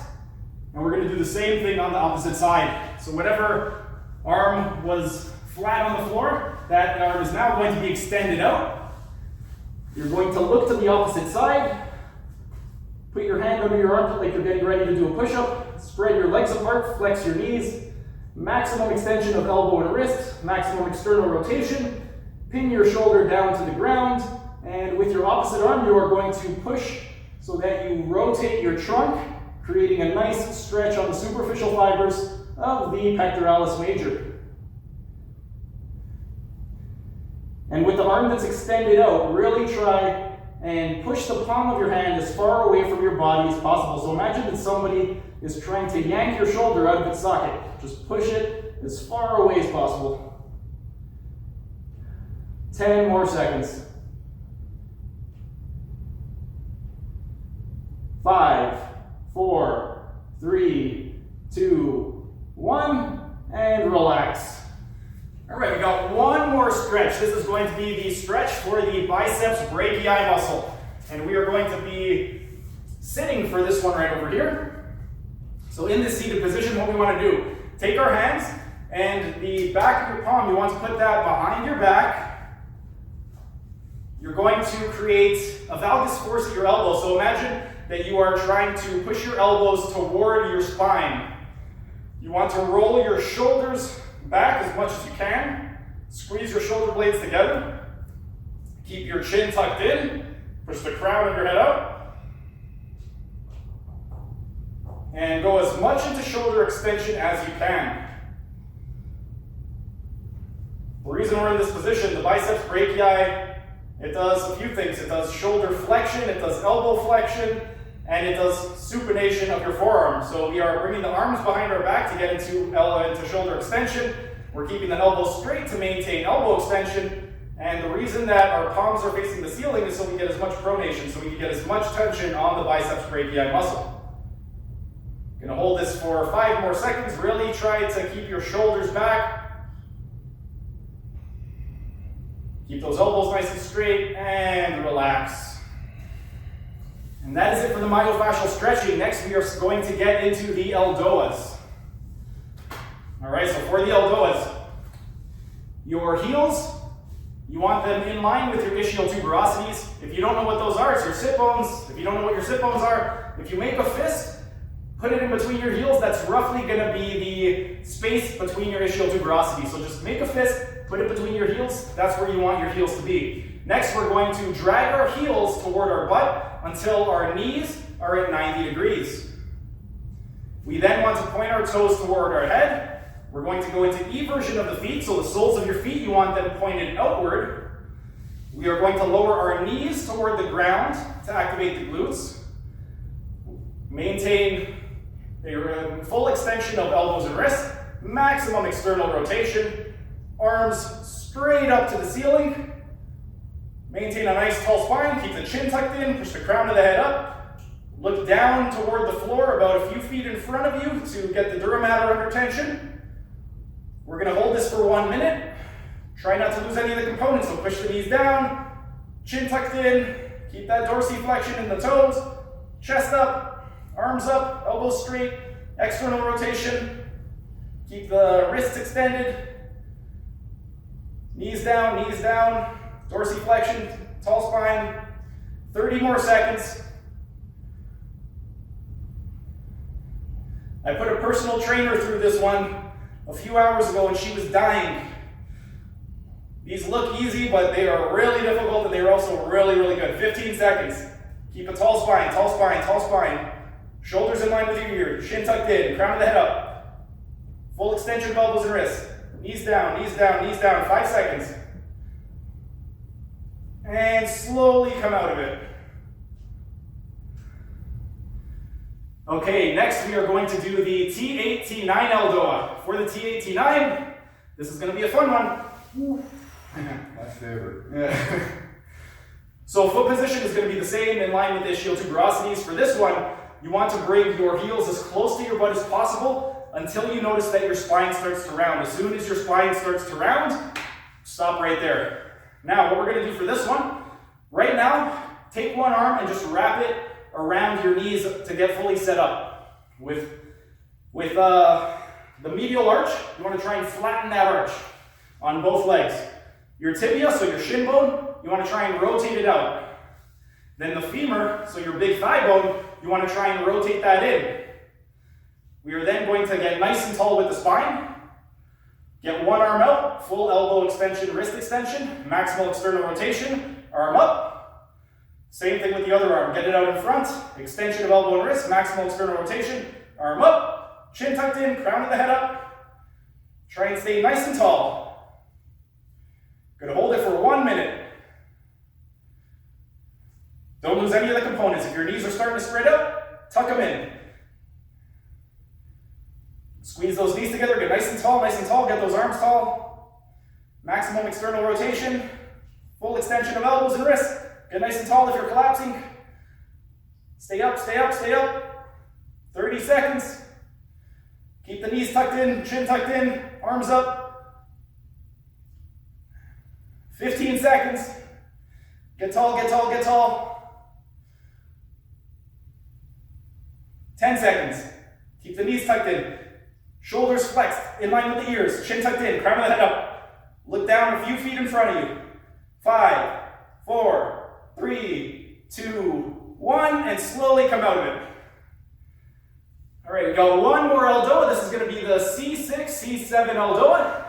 And we're going to do the same thing on the opposite side. So whatever arm was flat on the floor, that arm is now going to be extended out. You're going to look to the opposite side. Put your hand under your armpit like you're getting ready to do a push-up. Spread your legs apart, flex your knees. Maximum extension of elbow and wrist, maximum external rotation. Pin your shoulder down to the ground. And with your opposite arm, you are going to push so that you rotate your trunk, creating a nice stretch on the superficial fibers of the pectoralis major. And with the arm that's extended out, really try and push the palm of your hand as far away from your body as possible. So imagine that somebody is trying to yank your shoulder out of its socket. Just push it as far away as possible. 10 more seconds. 5, 4, 3, 2, 1, and relax. All right, we got one more stretch. This is going to be the stretch for the biceps brachii muscle. And we are going to be sitting for this one right over here. So in this seated position, what we want to do, take our hands and the back of your palm, you want to put that behind your back. You're going to create a valgus force at your elbow. So imagine that you are trying to push your elbows toward your spine. You want to roll your shoulders back as much as you can. Squeeze your shoulder blades together. Keep your chin tucked in. Push the crown of your head out. And go as much into shoulder extension as you can. The reason we're in this position, the biceps brachii, it does a few things. It does shoulder flexion, it does elbow flexion, and it does supination of your forearm. So we are bringing the arms behind our back to get into shoulder extension. We're keeping the elbow straight to maintain elbow extension. And the reason that our palms are facing the ceiling is so we get as much pronation, so we can get as much tension on the biceps brachii muscle. Gonna hold this for 5 more seconds. Really try to keep your shoulders back. Keep those elbows nice and straight and relax. And that is it for the myofascial stretching. Next, we are going to get into the ELDOAs. All right, so for the ELDOAs, your heels, you want them in line with your ischial tuberosities. If you don't know what those are, it's your sit bones. If you don't know what your sit bones are, if you make a fist, put it in between your heels. That's roughly going to be the space between your ischial tuberosities. So just make a fist, put it between your heels. That's where you want your heels to be. Next, we're going to drag our heels toward our butt until our knees are at 90 degrees. We then want to point our toes toward our head. We're going to go into eversion of the feet, so the soles of your feet, you want them pointed outward. We are going to lower our knees toward the ground to activate the glutes. Maintain a full extension of elbows and wrists, maximum external rotation, arms straight up to the ceiling. Maintain a nice tall spine, keep the chin tucked in, push the crown of the head up. Look down toward the floor about a few feet in front of you to get the dura mater under tension. We're going to hold this for 1 minute. Try not to lose any of the components, so push the knees down, chin tucked in, keep that dorsiflexion in the toes, chest up, arms up, elbows straight, external rotation, keep the wrists extended, knees down, dorsiflexion, tall spine, 30 more seconds. I put a personal trainer through this one a few hours ago and she was dying. These look easy, but they are really difficult and they are also really, really good. 15 seconds. Keep a tall spine, tall spine, tall spine. Shoulders in line with your ears, chin tucked in, crown of the head up. Full extension of elbows and wrists. Knees down, 5 seconds. And slowly come out of it. Okay, next we are going to do the T8, T9 ELDOA. For the T8, T9, this is going to be a fun one. My favorite. Yeah. So foot position is going to be the same in line with the ischial tuberosities. For this one, you want to bring your heels as close to your butt as possible until you notice that your spine starts to round. As soon as your spine starts to round, stop right there. Now, what we're going to do for this one, right now, take one arm and just wrap it around your knees to get fully set up. With the medial arch, you want to try and flatten that arch on both legs. Your tibia, so your shin bone, you want to try and rotate it out. Then the femur, so your big thigh bone, you want to try and rotate that in. We are then going to get nice and tall with the spine. Get one arm out, full elbow extension, wrist extension, maximal external rotation, arm up. Same thing with the other arm, get it out in front, extension of elbow and wrist, maximal external rotation, arm up, chin tucked in, crown of the head up. Try and stay nice and tall. Gonna hold it for 1 minute. Don't lose any of the components. If your knees are starting to spread out, tuck them in. Squeeze those knees together, get nice and tall, get those arms tall. Maximum external rotation, full extension of elbows and wrists. Get nice and tall if you're collapsing. Stay up. 30 seconds. Keep the knees tucked in, chin tucked in, arms up. 15 seconds. Get tall. 10 seconds. Keep the knees tucked in. Shoulders flexed, in line with the ears, chin tucked in, crown of the head up. Look down a few feet in front of you. 5, 4, 3, 2, 1, and slowly come out of it. All right, we got one more ELDOA. This is going to be the C6, C7 ELDOA.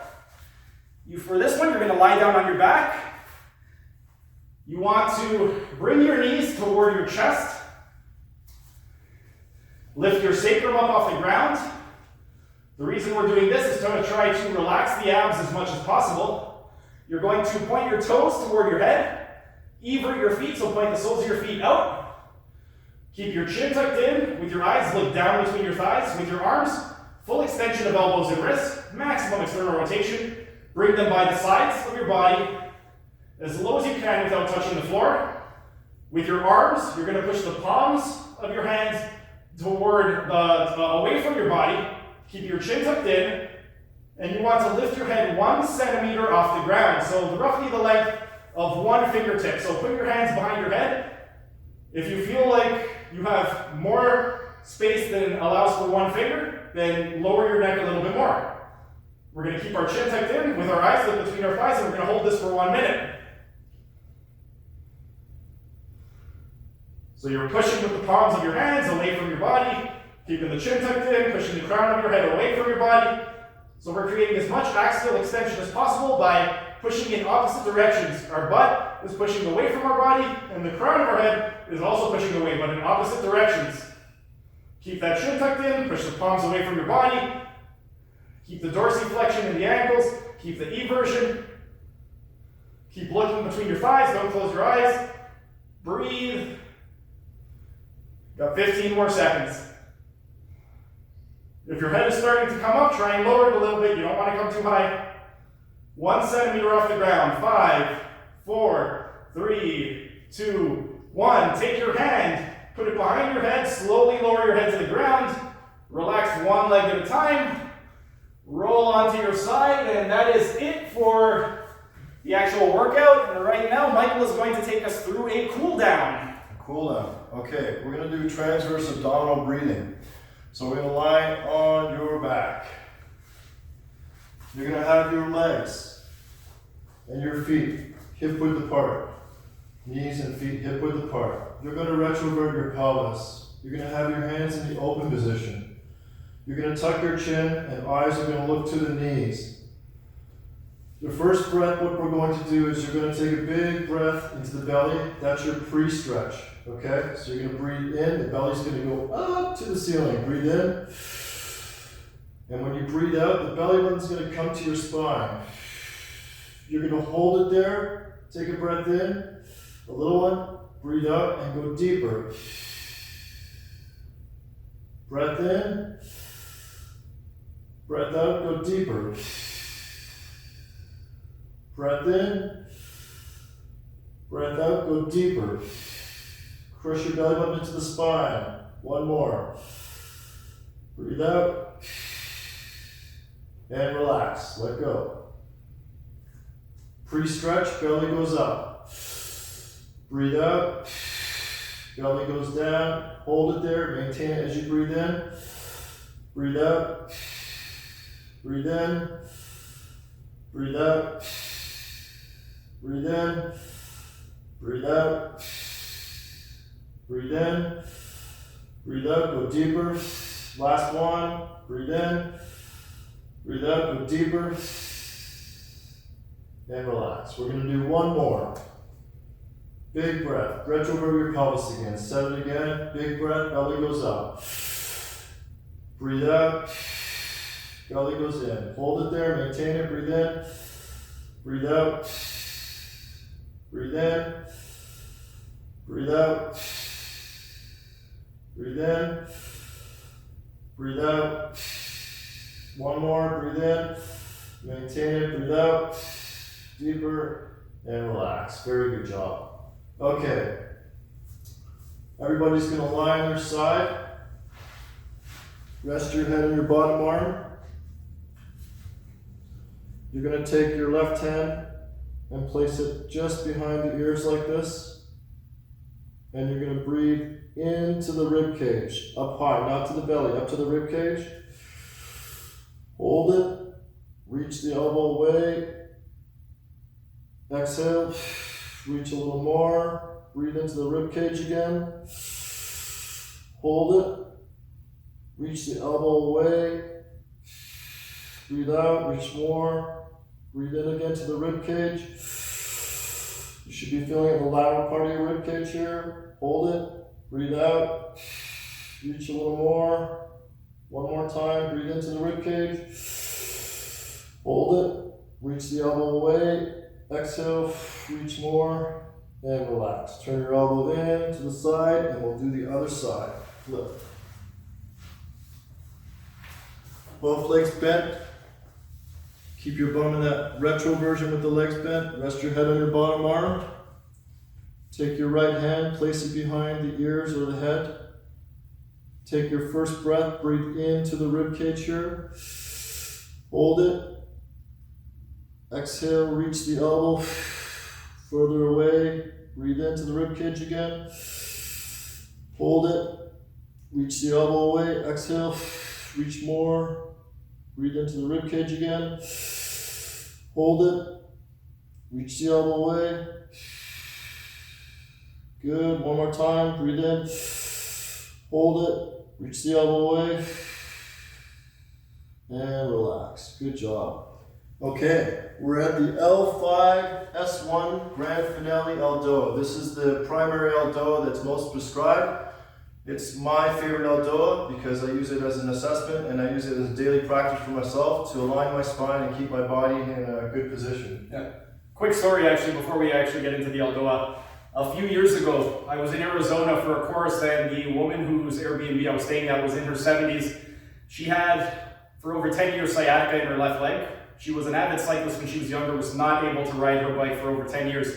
For this one, you're going to lie down on your back. You want to bring your knees toward your chest. Lift your sacrum up off the ground. The reason we're doing this is to try to relax the abs as much as possible. You're going to point your toes toward your head. Evert your feet, so point the soles of your feet out. Keep your chin tucked in. With your eyes, look down between your thighs. With your arms, full extension of elbows and wrists. Maximum external rotation. Bring them by the sides of your body as low as you can without touching the floor. With your arms, you're going to push the palms of your hands toward away from your body. Keep your chin tucked in, and you want to lift your head 1 centimeter off the ground. So roughly the length of one fingertip. So put your hands behind your head. If you feel like you have more space than allows for one finger, then lower your neck a little bit more. We're going to keep our chin tucked in with our eyes lit between our thighs, and we're going to hold this for 1 minute. So you're pushing with the palms of your hands away from your body, keeping the chin tucked in, pushing the crown of your head away from your body. So we're creating as much axial extension as possible by pushing in opposite directions. Our butt is pushing away from our body, and the crown of our head is also pushing away, but in opposite directions. Keep that chin tucked in, push the palms away from your body. Keep the dorsiflexion in the ankles, keep the eversion. Keep looking between your thighs, don't close your eyes. Breathe. Got 15 more seconds. If your head is starting to come up, try and lower it a little bit. You don't want to come too high. 1 centimeter off the ground. 5, 4, 3, 2, 1. Take your hand, put it behind your head, slowly lower your head to the ground. Relax one leg at a time. Roll onto your side, and that is it for the actual workout. And right now, Michael is going to take us through a cool down. Cool down. Okay, we're going to do transverse abdominal breathing. So we're going to lie on your back. You're going to have your legs and your feet hip width apart. Knees and feet hip width apart. You're going to retrovert your pelvis. You're going to have your hands in the open position. You're going to tuck your chin and eyes are going to look to the knees. The first breath, what we're going to do is you're going to take a big breath into the belly. That's your pre-stretch, okay? So you're going to breathe in, the belly's going to go up to the ceiling. Breathe in. And when you breathe out, the belly button's going to come to your spine. You're going to hold it there. Take a breath in, a little one. Breathe out and go deeper. Breath in. Breath out, go deeper. Breath in. Breath out, go deeper. Crush your belly button into the spine. One more. Breathe out. And relax. Let go. Pre-stretch, belly goes up. Breathe out. Belly goes down. Hold it there. Maintain it as you breathe in. Breathe out. Breathe in. Breathe out. Breathe in. Breathe out. Breathe in. Breathe out. Go deeper. Last one. Breathe in. Breathe out. Go deeper. And relax. We're going to do one more. Big breath. Retro over your pelvis again. Set it again. Big breath. Belly goes up. Breathe out. Belly goes in. Hold it there. Maintain it. Breathe in. Breathe out. Breathe in. Breathe out. Breathe in. Breathe out. One more. Breathe in. Maintain it. Breathe out. Deeper. And relax. Very good job. Okay. Everybody's going to lie on your side. Rest your head on your bottom arm. You're going to take your left hand and place it just behind the ears like this. And you're going to breathe into the rib cage, up high, not to the belly, up to the rib cage. Hold it, reach the elbow away. Exhale, reach a little more. Breathe into the rib cage again. Hold it, reach the elbow away. Breathe out, reach more. Breathe in again to the rib cage. You should be feeling the lateral part of your rib cage here. Hold it. Breathe out. Reach a little more. One more time. Breathe into the rib cage. Hold it. Reach the elbow away. Exhale. Reach more. And relax. Turn your elbow in to the side, and we'll do the other side. Flip. Both legs bent. Keep your bum in that retroversion with the legs bent. Rest your head on your bottom arm. Take your right hand, place it behind the ears or the head. Take your first breath, breathe into the rib cage here. Hold it. Exhale, reach the elbow. Further away, breathe into the rib cage again. Hold it, reach the elbow away, exhale, reach more. Breathe into the rib cage again. Hold it, reach the elbow away. Good, one more time, breathe in. Hold it, reach the elbow away. And relax, good job. Okay, we're at the L5-S1 Grand Finale ELDOA. This is the primary ELDOA that's most prescribed. It's my favorite ELDOA because I use it as an assessment and I use it as daily practice for myself to align my spine and keep my body in a good position. Yeah. Quick story actually before we actually get into the ELDOA. A few years ago, I was in Arizona for a course and the woman whose Airbnb I was staying at was in her 70s. She had, for over 10 years, sciatica in her left leg. She was an avid cyclist when she was younger, was not able to ride her bike for over 10 years.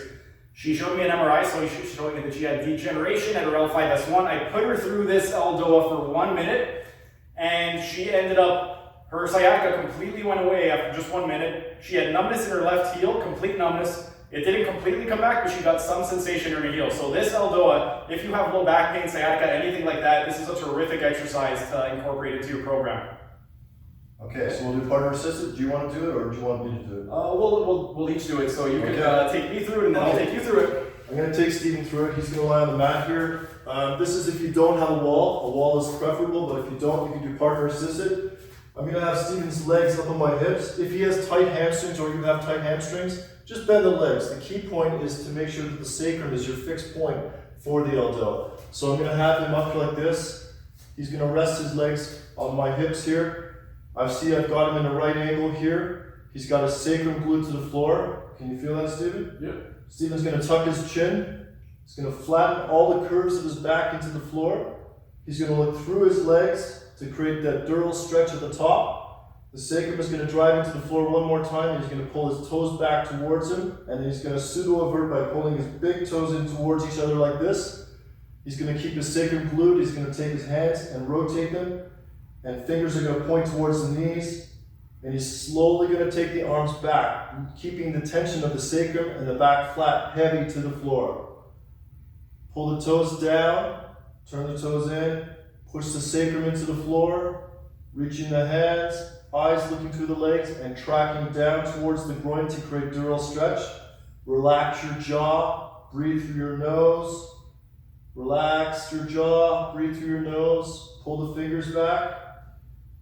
She showed me an MRI, so she's showing me that she had degeneration at her L5-S1. I put her through this ELDOA for 1 minute, and she ended up, her sciatica completely went away after just 1 minute. She had numbness in her left heel, complete numbness. It didn't completely come back, but she got some sensation in her heel. So this ELDOA, if you have low back pain, sciatica, anything like that, this is a terrific exercise to incorporate into your program. Okay, so we'll do partner assisted. Do you want to do it or do you want me to do it? We'll each do it, so you can take me through it and then I'll take you through it. I'm going to take Stephen through it. He's going to lie on the mat here. This is if you don't have a wall. A wall is preferable, but if you don't, you can do partner assisted. I'm going to have Stephen's legs up on my hips. If he has tight hamstrings or you have tight hamstrings, just bend the legs. The key point is to make sure that the sacrum is your fixed point for the ELDOA. So I'm going to have him up like this. He's going to rest his legs on my hips here. I've got him in a right angle here. He's got his sacrum glued to the floor. Can you feel that, Stephen? Yeah. Stephen's going to tuck his chin. He's going to flatten all the curves of his back into the floor. He's going to look through his legs to create that dural stretch at the top. The sacrum is going to drive into the floor one more time, and he's going to pull his toes back towards him, and then he's going to pseudo-avert by pulling his big toes in towards each other like this. He's going to keep his sacrum glued. He's going to take his hands and rotate them, and fingers are going to point towards the knees, and he's slowly going to take the arms back, keeping the tension of the sacrum and the back flat, heavy to the floor. Pull the toes down, turn the toes in, push the sacrum into the floor, reaching the hands, eyes looking through the legs, and tracking down towards the groin to create dural stretch. Relax your jaw, breathe through your nose. Relax your jaw, breathe through your nose, pull the fingers back.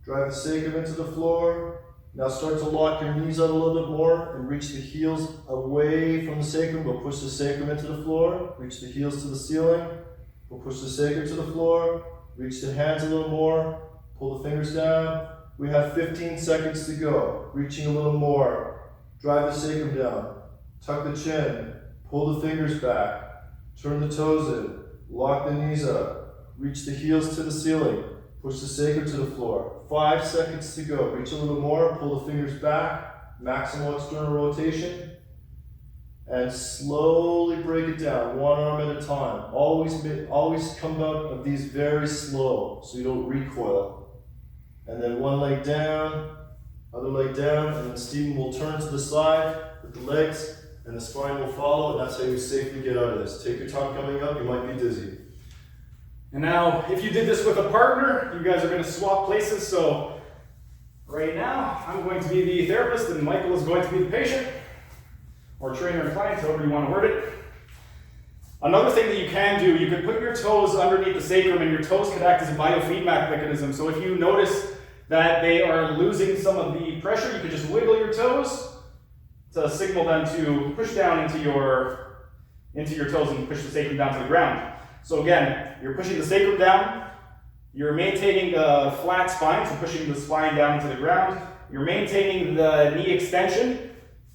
Drive the sacrum into the floor. Now start to lock your knees out a little bit more and reach the heels away from the sacrum. We'll push the sacrum into the floor. Reach the heels to the ceiling. We'll push the sacrum to the floor. Reach the hands a little more. Pull the fingers down. We have 15 seconds to go. Reaching a little more. Drive the sacrum down. Tuck the chin. Pull the fingers back. Turn the toes in. Lock the knees up. Reach the heels to the ceiling. Push the sacrum to the floor. 5 seconds to go. Reach a little more. Pull the fingers back. Maximal external rotation. And slowly break it down, one arm at a time. Always come out of these very slow so you don't recoil. And then one leg down, other leg down, and then Stephen will turn to the side with the legs, and the spine will follow, and that's how you safely get out of this. Take your time coming up, you might be dizzy. And now, if you did this with a partner, you guys are going to swap places. So right now, I'm going to be the therapist and Michael is going to be the patient, or trainer and client, however you want to word it. Another thing that you can do, you could put your toes underneath the sacrum and your toes could act as a biofeedback mechanism. So if you notice that they are losing some of the pressure, you could just wiggle your toes to signal them to push down into your toes and push the sacrum down to the ground. So again, you're pushing the sacrum down, you're maintaining the flat spine, so pushing the spine down into the ground, you're maintaining the knee extension,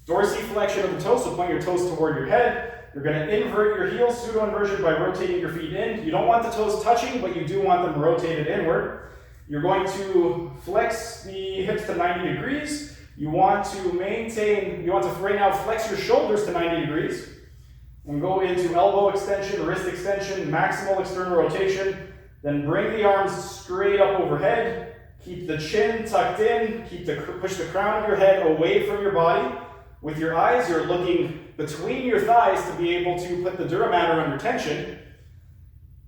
dorsiflexion of the toes, so point your toes toward your head. You're going to invert your heels, pseudo-inversion, by rotating your feet in. You don't want the toes touching, but you do want them rotated inward. You're going to flex the hips to 90 degrees. You want to right now flex your shoulders to 90 degrees. And go into elbow extension, wrist extension, maximal external rotation. Then bring the arms straight up overhead. Keep the chin tucked in. Push the crown of your head away from your body. With your eyes, you're looking between your thighs to be able to put the dura mater under tension.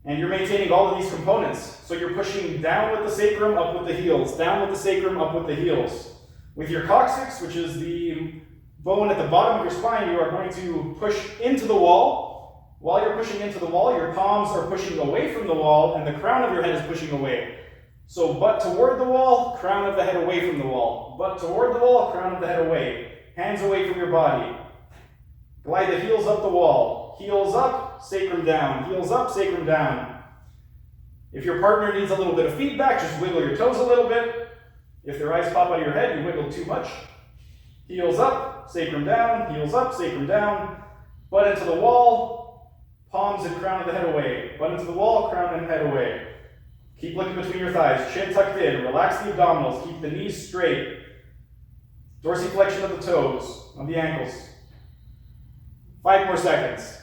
And you're maintaining all of these components. So you're pushing down with the sacrum, up with the heels, down with the sacrum, up with the heels. With your coccyx, which is the bone at the bottom of your spine, you are going to push into the wall. While you're pushing into the wall, your palms are pushing away from the wall, and the crown of your head is pushing away. So butt toward the wall, crown of the head away from the wall. Butt toward the wall, crown of the head away. Hands away from your body. Glide the heels up the wall. Heels up, sacrum down. Heels up, sacrum down. If your partner needs a little bit of feedback, just wiggle your toes a little bit. If their eyes pop out of your head, you wiggle too much. Heels up, sacrum down. Heels up, sacrum down. Butt into the wall. Palms and crown of the head away. Butt into the wall, crown and head away. Keep looking between your thighs. Chin tucked in. Relax the abdominals. Keep the knees straight. Dorsiflexion of the toes, of the ankles. 5 more seconds.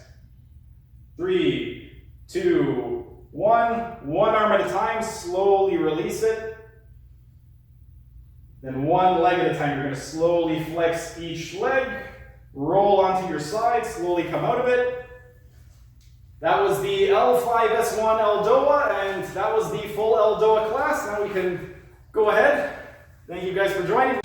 3, 2, 1. One arm at a time. Slowly release it. Then one leg at a time. You're going to slowly flex each leg. Roll onto your side. Slowly come out of it. That was the L5S1 ELDOA, and that was the full ELDOA class. Now we can go ahead. Thank you guys for joining.